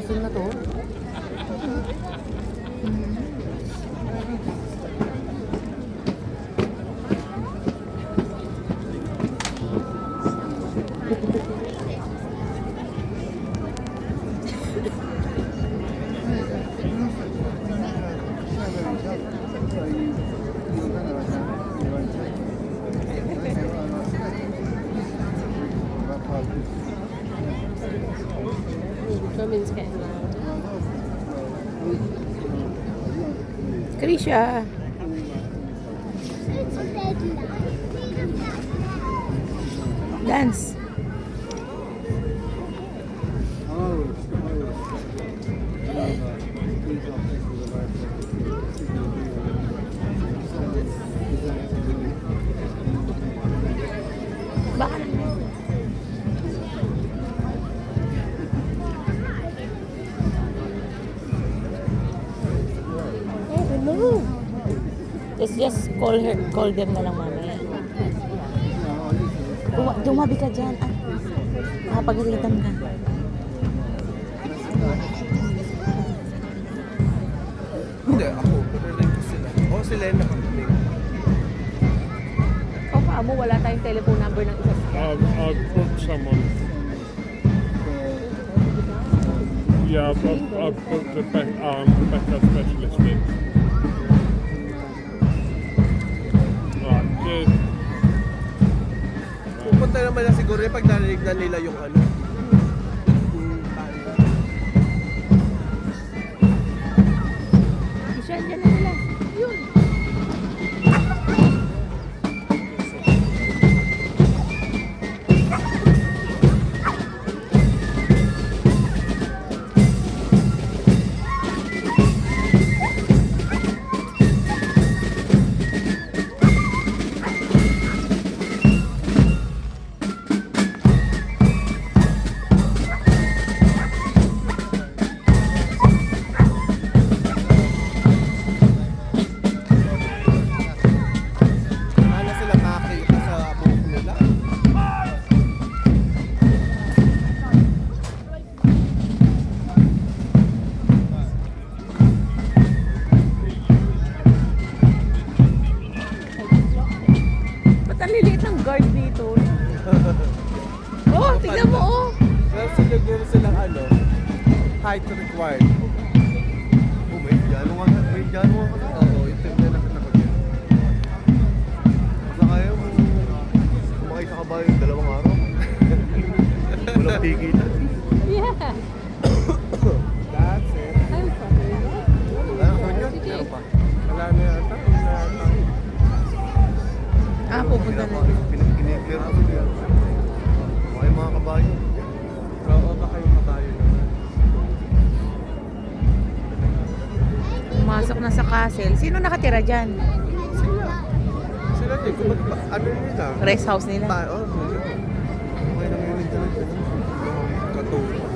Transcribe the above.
castle na to. Krisha. Dance. Baka no. Just call them na lang mamaya. Dumabi ka dyan. Makapagalitan ka. Hindi, ako. Pinarin ko sila. O, sila yung nakapagay. O, paamo, wala tayong telephone number ng isa. I'll put someone. Yeah, I'll put the Becca specialist in. Right, cheers. Pupunta naman na siguro yung pag narinig na nila yung ano. Isa, dyan na nila. Yun. Ano sila makakita sa buhok nila? Ba't ang liliit ng guard dito? Oh, tignan mo, oh. Pero siguro silang ano, height required. Oh, may dyan mo ka. Oo, ito yung nakakapag yan. Basta kaya mo kumakay sa kabayo yung 2 araw. Walang tigilan. Yeah. That's it. I'm sorry. Wala na kanya? Meron pa. Wala na yata. Pupunta na. Pinag-clear ko sila. Baka yung mga kabayo. Oo, baka yung kabayo naman. Pumasok na sa castle. Sino nakatira dyan? Sila din. Ano nila? Rest house nila. Okay lang yun. Katulad.